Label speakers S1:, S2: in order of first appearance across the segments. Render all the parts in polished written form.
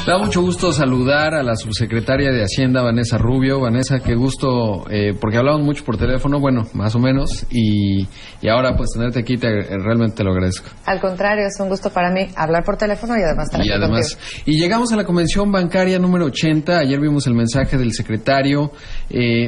S1: Me da mucho gusto saludar a la subsecretaria de Hacienda, Vanessa Rubio. Vanessa, qué gusto, porque hablamos mucho por teléfono, bueno, más o menos, y ahora pues tenerte aquí realmente te lo agradezco.
S2: Al contrario, es un gusto para mí hablar por teléfono y además estar aquí contigo.
S1: Y llegamos a la convención bancaria número 80, ayer vimos el mensaje del secretario,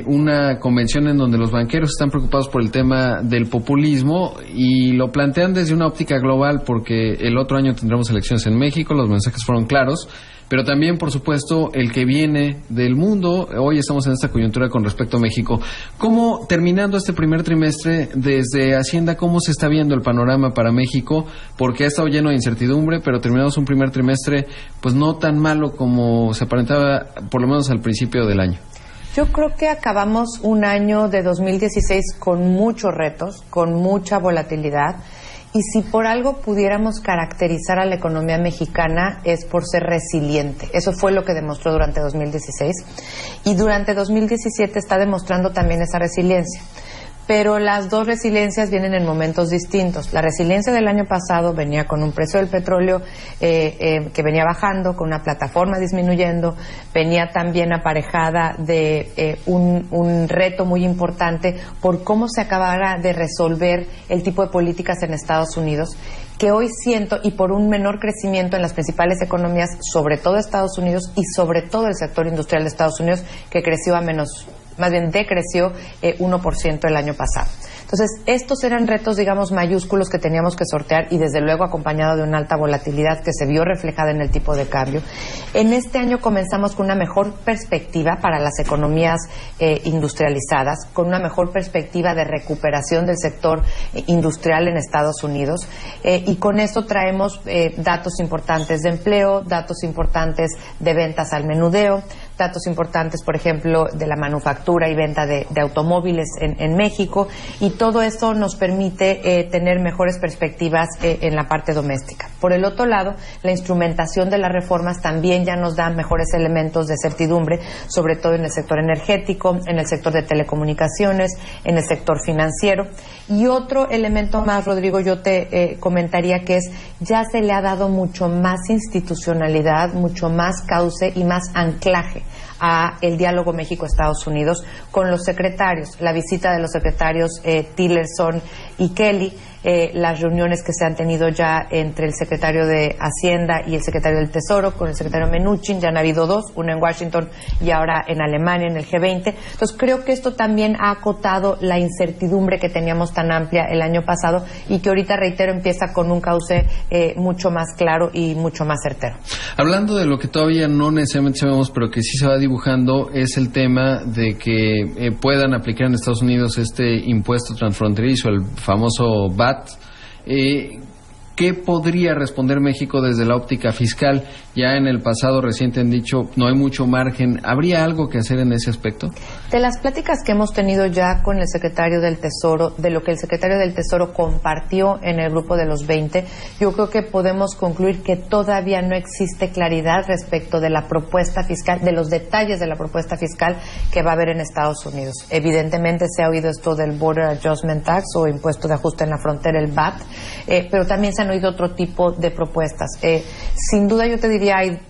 S1: una convención en donde los banqueros están preocupados por el tema del populismo y lo plantean desde una óptica global porque el otro año tendremos elecciones en México, los mensajes fueron claros, pero también, por supuesto, el que viene del mundo. Hoy estamos en esta coyuntura con respecto a México. ¿Cómo, terminando este primer trimestre, desde Hacienda, cómo se está viendo el panorama para México? Porque ha estado lleno de incertidumbre, pero terminamos un primer trimestre pues no tan malo como se aparentaba, por lo menos al principio del año.
S2: Yo creo que acabamos un año de 2016 con muchos retos, con mucha volatilidad. Y si por algo pudiéramos caracterizar a la economía mexicana es por ser resiliente. Eso fue lo que demostró durante 2016. Y durante 2017 está demostrando también esa resiliencia. Pero las dos resiliencias vienen en momentos distintos. La resiliencia del año pasado venía con un precio del petróleo que venía bajando, con una plataforma disminuyendo, venía también aparejada de un reto muy importante por cómo se acabara de resolver el tipo de políticas en Estados Unidos, que hoy siento, y por un menor crecimiento en las principales economías, sobre todo Estados Unidos y sobre todo el sector industrial de Estados Unidos, que creció más bien decreció 1% el año pasado. Entonces, estos eran retos, digamos, mayúsculos que teníamos que sortear y desde luego acompañado de una alta volatilidad que se vio reflejada en el tipo de cambio. En este año comenzamos con una mejor perspectiva para las economías industrializadas, con una mejor perspectiva de recuperación del sector industrial en Estados Unidos y con esto traemos datos importantes de empleo, datos importantes de ventas al menudeo, datos importantes, por ejemplo, de la manufactura y venta de automóviles en México, y todo esto nos permite tener mejores perspectivas en la parte doméstica. Por el otro lado, la instrumentación de las reformas también ya nos da mejores elementos de certidumbre, sobre todo en el sector energético, en el sector de telecomunicaciones, en el sector financiero. Y otro elemento más, Rodrigo, yo te comentaría que ya se le ha dado mucho más institucionalidad, mucho más cauce y más anclaje a el diálogo México-Estados Unidos con los secretarios, la visita de los secretarios Tillerson y Kelly, las reuniones que se han tenido ya entre el secretario de Hacienda y el secretario del Tesoro, con el secretario Mnuchin, ya han habido dos, una en Washington y ahora en Alemania, en el G20. Entonces creo que esto también ha acotado la incertidumbre que teníamos tan amplia el año pasado y que ahorita, reitero, empieza con un cauce mucho más claro y mucho más certero.
S1: Hablando de lo que todavía no necesariamente sabemos, pero que sí se va dibujando, es el tema de que puedan aplicar en Estados Unidos este impuesto transfronterizo, el famoso VAT. ¿Qué podría responder México desde la óptica fiscal? Ya en el pasado reciente han dicho no hay mucho margen. ¿Habría algo que hacer en ese aspecto?
S2: De las pláticas que hemos tenido ya con el secretario del Tesoro, de lo que el secretario del Tesoro compartió en el grupo de los 20, yo creo que podemos concluir que todavía no existe claridad respecto de la propuesta fiscal, de los detalles de la propuesta fiscal que va a haber en Estados Unidos. Evidentemente se ha oído esto del Border Adjustment Tax o impuesto de ajuste en la frontera, el VAT, pero también se han oído otro tipo de propuestas. Sin duda yo te diría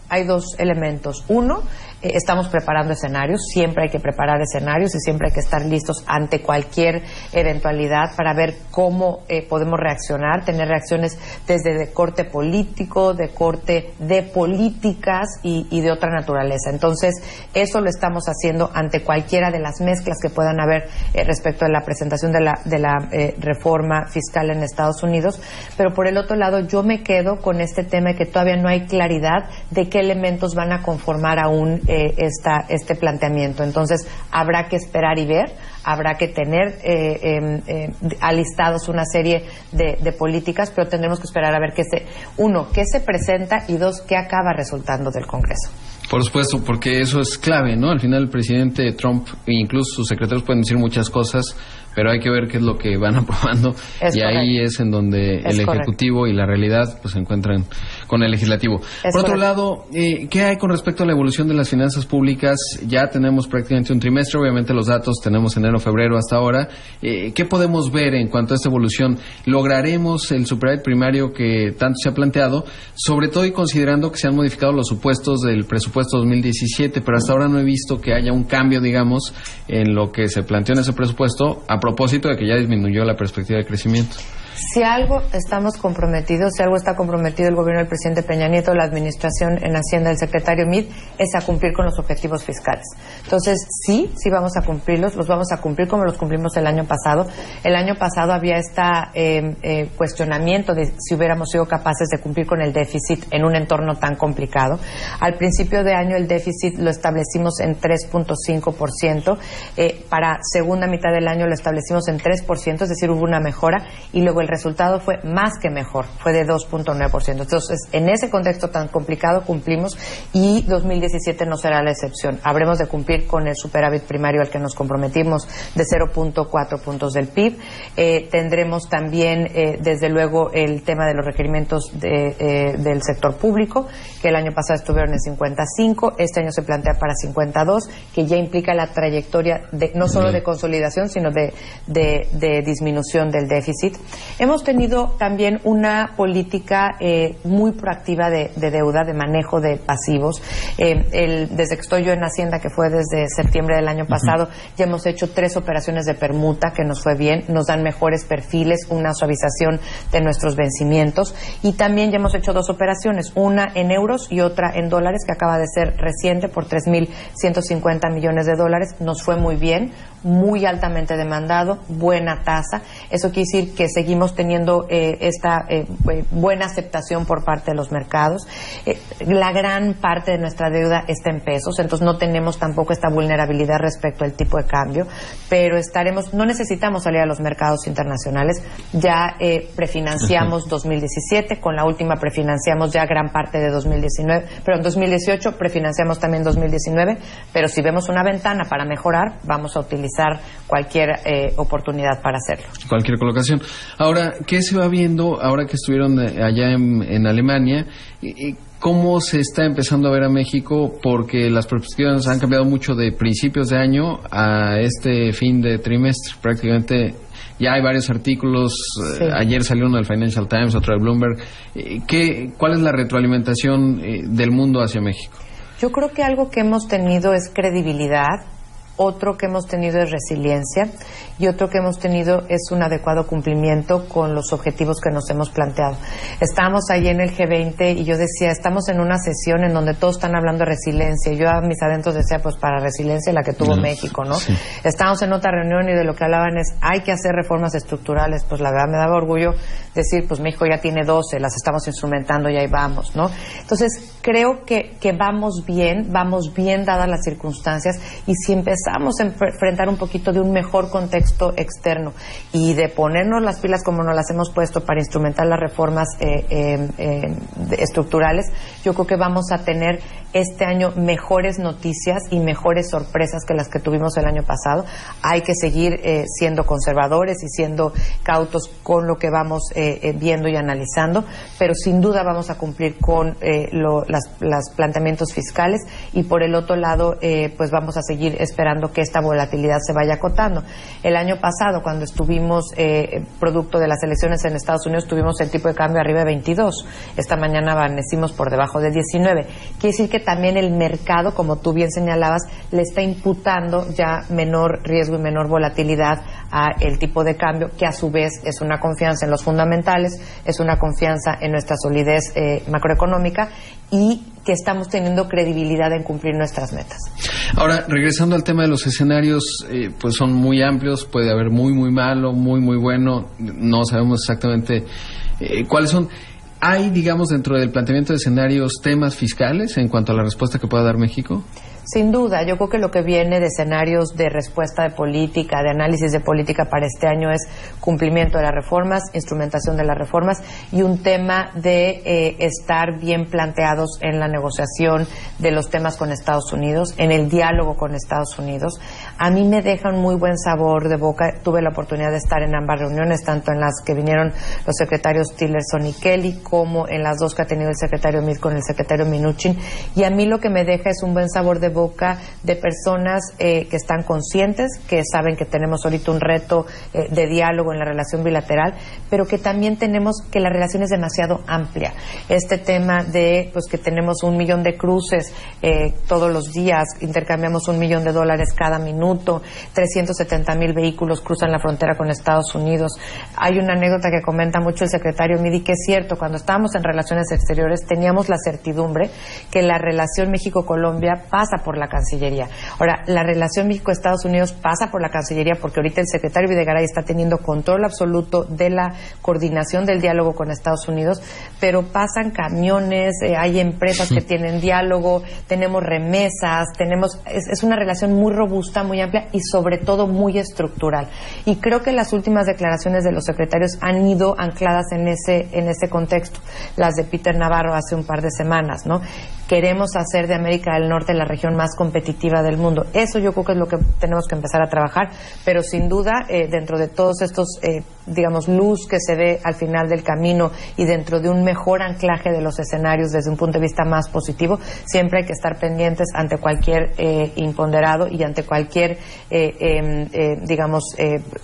S2: hay dos elementos. Uno, estamos preparando escenarios, siempre hay que preparar escenarios y siempre hay que estar listos ante cualquier eventualidad para ver cómo podemos reaccionar, tener reacciones desde de corte político, de corte de políticas y de otra naturaleza. Entonces, eso lo estamos haciendo ante cualquiera de las mezclas que puedan haber respecto a la presentación de la reforma fiscal en Estados Unidos. Pero por el otro lado, yo me quedo con este tema de que todavía no hay claridad de qué elementos van a conformar aún este planteamiento. Entonces habrá que esperar y ver, habrá que tener alistados una serie de políticas, pero tendremos que esperar a ver qué se presenta y dos, qué acaba resultando del Congreso.
S1: Por supuesto, porque eso es clave, ¿no? Al final el presidente Trump e incluso sus secretarios pueden decir muchas cosas, pero hay que ver qué es lo que van aprobando y ahí es en donde el Ejecutivo y la realidad pues se encuentran con el legislativo. Por otro lado, ¿qué hay con respecto a la evolución de las finanzas públicas? Ya tenemos prácticamente un trimestre, obviamente los datos tenemos enero, febrero hasta ahora. ¿Qué podemos ver en cuanto a esta evolución? ¿Lograremos el superávit primario que tanto se ha planteado? Sobre todo y considerando que se han modificado los supuestos del presupuesto 2017, pero hasta ahora no he visto que haya un cambio, digamos, en lo que se planteó en ese presupuesto, a propósito de que ya disminuyó la perspectiva de crecimiento.
S2: Si algo estamos comprometidos, si algo está comprometido el gobierno del presidente Peña Nieto, la administración en Hacienda del secretario Meade, es a cumplir con los objetivos fiscales. Entonces, sí vamos a cumplirlos, los vamos a cumplir como los cumplimos el año pasado. El año pasado había este cuestionamiento de si hubiéramos sido capaces de cumplir con el déficit en un entorno tan complicado. Al principio de año el déficit lo establecimos en 3.5%, para segunda mitad del año lo establecimos en 3%, es decir, hubo una mejora, y luego el resultado fue más que mejor, fue de 2.9%. Entonces, en ese contexto tan complicado cumplimos, y 2017 no será la excepción. Habremos de cumplir con el superávit primario al que nos comprometimos de 0.4 puntos del PIB. Tendremos también, desde luego, el tema de los requerimientos del sector público, que el año pasado estuvieron en 55, este año se plantea para 52, que ya implica la trayectoria no solo de consolidación, sino de disminución del déficit. Hemos tenido también una política muy proactiva de deuda, de manejo de pasivos. Desde que estoy yo en Hacienda, que fue desde septiembre del año pasado, ya hemos hecho 3 operaciones de permuta, que nos fue bien, nos dan mejores perfiles, una suavización de nuestros vencimientos, y también ya hemos hecho 2 operaciones, una en euros y otra en dólares, que acaba de ser reciente, por 3.150 millones de dólares. Nos fue muy bien, muy altamente demandado, buena tasa. Eso quiere decir que seguimos teniendo esta buena aceptación por parte de los mercados. La gran parte de nuestra deuda está en pesos, entonces no tenemos tampoco esta vulnerabilidad respecto al tipo de cambio, pero no necesitamos salir a los mercados internacionales. Ya prefinanciamos 2017, con la última prefinanciamos ya gran parte de 2019, pero en 2018 prefinanciamos también 2019, pero si vemos una ventana para mejorar, vamos a utilizar cualquier oportunidad para hacerlo. Cualquier
S1: colocación. Ahora, ¿qué se va viendo ahora que estuvieron allá en Alemania? ¿Cómo se está empezando a ver a México? Porque las perspectivas han cambiado mucho de principios de año a este fin de trimestre. Prácticamente ya hay varios artículos. Sí. Ayer salió uno del Financial Times, otro de Bloomberg. ¿Cuál es la retroalimentación del mundo hacia México?
S2: Yo creo que algo que hemos tenido es credibilidad. Otro que hemos tenido es resiliencia, y otro que hemos tenido es un adecuado cumplimiento con los objetivos que nos hemos planteado. Estábamos ahí en el G20 y yo decía, estamos en una sesión en donde todos están hablando de resiliencia, y yo a mis adentros decía, pues para resiliencia la que tuvo México, ¿no? Sí. Estábamos en otra reunión y de lo que hablaban es, hay que hacer reformas estructurales. Pues la verdad me daba orgullo decir, pues México ya tiene 12, las estamos instrumentando y ahí vamos, ¿no? Entonces, creo que vamos bien dadas las circunstancias, y si empezamos a enfrentar un poquito de un mejor contexto externo y de ponernos las pilas como nos las hemos puesto para instrumentar las reformas estructurales, yo creo que vamos a tener este año mejores noticias y mejores sorpresas que las que tuvimos el año pasado. Hay que seguir siendo conservadores y siendo cautos con lo que vamos viendo y analizando, pero sin duda vamos a cumplir con los planteamientos fiscales, y por el otro lado pues vamos a seguir esperando que esta volatilidad se vaya acotando. El año pasado, cuando estuvimos producto de las elecciones en Estados Unidos, tuvimos el tipo de cambio arriba de 22. Esta mañana amanecimos por debajo de 19. Quiere decir que también el mercado, como tú bien señalabas, le está imputando ya menor riesgo y menor volatilidad a el tipo de cambio, que a su vez es una confianza en los fundamentales, es una confianza en nuestra solidez macroeconómica, y que estamos teniendo credibilidad en cumplir nuestras metas.
S1: Ahora, regresando al tema de los escenarios, pues son muy amplios, puede haber muy, muy malo, muy, muy bueno, no sabemos exactamente cuáles son. ¿Hay, digamos, dentro del planteamiento de escenarios temas fiscales en cuanto a la respuesta que pueda dar México?
S2: Sin duda, yo creo que lo que viene de escenarios de respuesta de política, de análisis de política para este año es cumplimiento de las reformas, instrumentación de las reformas y un tema de estar bien planteados en la negociación de los temas con Estados Unidos, en el diálogo con Estados Unidos. A mí me deja un muy buen sabor de boca. Tuve la oportunidad de estar en ambas reuniones, tanto en las que vinieron los secretarios Tillerson y Kelly, como en las dos que ha tenido el secretario Meade con el secretario Mnuchin. Y a mí lo que me deja es un buen sabor de boca de personas que están conscientes, que saben que tenemos ahorita un reto de diálogo en la relación bilateral, pero que también tenemos que la relación es demasiado amplia. Este tema de pues que tenemos 1 millón de cruces todos los días, intercambiamos $1 millón cada minuto, 370,000 vehículos cruzan la frontera con Estados Unidos. Hay una anécdota que comenta mucho el secretario Meade, que es cierto, cuando estábamos en relaciones exteriores teníamos la certidumbre que la relación México-Colombia pasa por la Cancillería. Ahora, la relación México-Estados Unidos pasa por la Cancillería porque ahorita el secretario Videgaray está teniendo control absoluto de la coordinación del diálogo con Estados Unidos, pero pasan camiones, hay empresas que tienen diálogo, tenemos remesas, es una relación muy robusta, muy amplia y sobre todo muy estructural. Y creo que las últimas declaraciones de los secretarios han ido ancladas en ese contexto. Las de Peter Navarro hace un par de semanas, ¿no? Queremos hacer de América del Norte la región más competitiva del mundo. Eso yo creo que es lo que tenemos que empezar a trabajar, pero sin duda, dentro de todos estos, digamos, luz que se ve al final del camino y dentro de un mejor anclaje de los escenarios desde un punto de vista más positivo, siempre hay que estar pendientes ante cualquier imponderado y ante cualquier,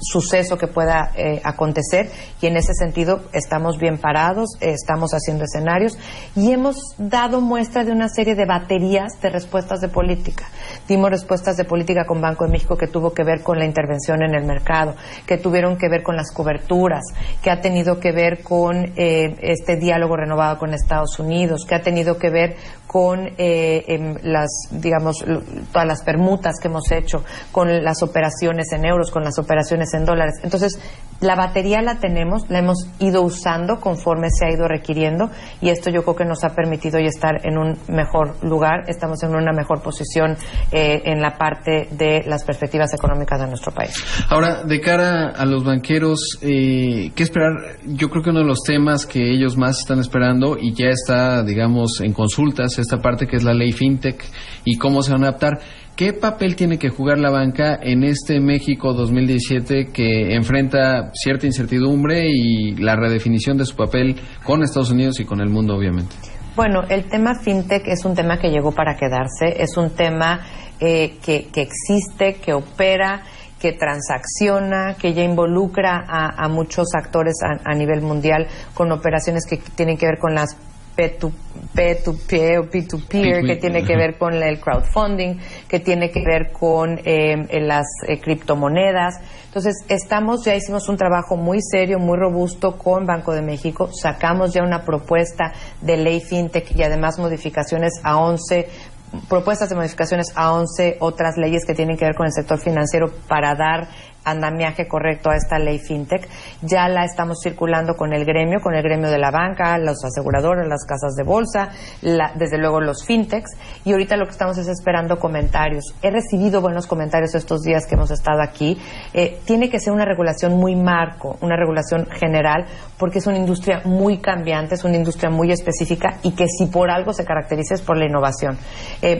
S2: suceso que pueda acontecer, y en ese sentido estamos bien parados, estamos haciendo escenarios y hemos dado muestra de una serie de baterías de respuestas de política. Dimos respuestas de política con Banco de México que tuvo que ver con la intervención en el mercado, que tuvieron que ver con las coberturas, que ha tenido que ver con este diálogo renovado con Estados Unidos, que ha tenido que ver con todas las permutas que hemos hecho, con las operaciones en euros, con las operaciones en dólares. Entonces, la batería la tenemos, la hemos ido usando conforme se ha ido requiriendo, y esto yo creo que nos ha permitido hoy estar en un mejor lugar, estamos en una mejor posición en la parte de las perspectivas económicas de nuestro país.
S1: Ahora, de cara a los banqueros, ¿qué esperar? Yo creo que uno de los temas que ellos más están esperando y ya está, digamos, en consultas, esta parte que es la ley FinTech y cómo se van a adaptar. ¿Qué papel tiene que jugar la banca en este México 2017 que enfrenta cierta incertidumbre y la redefinición de su papel con Estados Unidos y con el mundo, obviamente?
S2: Bueno, el tema FinTech es un tema que llegó para quedarse, es un tema que existe, que opera, que transacciona, que ya involucra a muchos actores a nivel mundial con operaciones que tienen que ver con las P2P o P2Peer, que tiene que ver con el crowdfunding, que tiene que ver con las criptomonedas. Entonces, ya hicimos un trabajo muy serio, muy robusto con Banco de México, sacamos ya una propuesta de ley FinTech y además propuestas de modificaciones a 11 otras leyes que tienen que ver con el sector financiero para dar andamiaje correcto a esta ley FinTech. Ya la estamos circulando con el gremio de la banca, los aseguradores, las casas de bolsa, desde luego los FinTechs, y ahorita lo que estamos es esperando comentarios. He recibido buenos comentarios estos días que hemos estado aquí. Tiene que ser una regulación muy marco, una regulación general, porque es una industria muy cambiante, es una industria muy específica y que si por algo se caracteriza es por la innovación.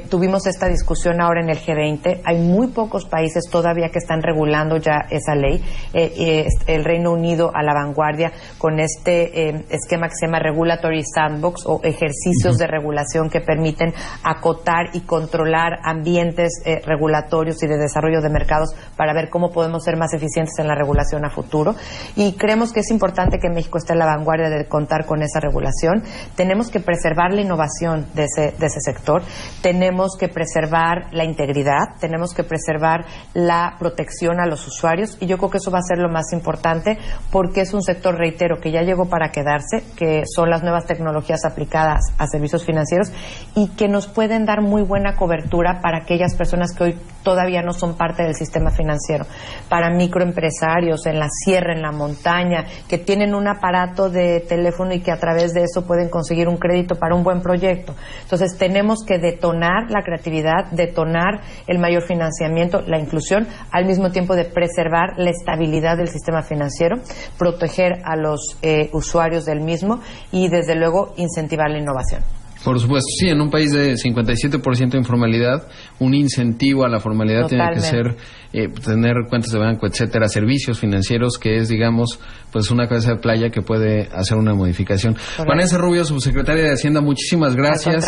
S2: Tuvimos esta discusión ahora en el G20. Hay muy pocos países todavía que están regulando ya esa ley. El Reino Unido a la vanguardia con este esquema que se llama Regulatory Sandbox, o ejercicios de regulación que permiten acotar y controlar ambientes regulatorios y de desarrollo de mercados para ver cómo podemos ser más eficientes en la regulación a futuro. Y creemos que es importante que México esté a la vanguardia de contar con esa regulación. Tenemos que preservar la innovación de ese sector, tenemos que preservar la integridad, tenemos que preservar la protección a los usuarios, y yo creo que eso va a ser lo más importante, porque es un sector, reitero, que ya llegó para quedarse, que son las nuevas tecnologías aplicadas a servicios financieros y que nos pueden dar muy buena cobertura para aquellas personas que hoy todavía no son parte del sistema financiero. Para microempresarios en la sierra, en la montaña, que tienen un aparato de teléfono y que a través de eso pueden conseguir un crédito para un buen proyecto. Entonces tenemos que detonar la creatividad, detonar el mayor financiamiento, la inclusión, al mismo tiempo de preservar la estabilidad del sistema financiero, proteger a los usuarios del mismo y desde luego incentivar la innovación.
S1: Por supuesto, sí, en un país de 57% de informalidad, un incentivo a la formalidad
S2: Totalmente.
S1: tiene que ser tener cuentas de banco, etcétera, servicios financieros, que es, digamos, pues una cabeza de playa que puede hacer una modificación. Correcto. Vanessa Rubio, subsecretaria de Hacienda, muchísimas gracias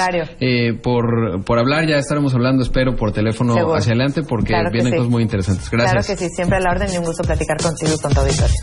S1: por hablar. Ya estaremos hablando, espero, por teléfono hacia adelante, porque vienen cosas muy interesantes. Gracias.
S2: Claro que sí, siempre a la orden y un gusto platicar contigo y con tu auditorio.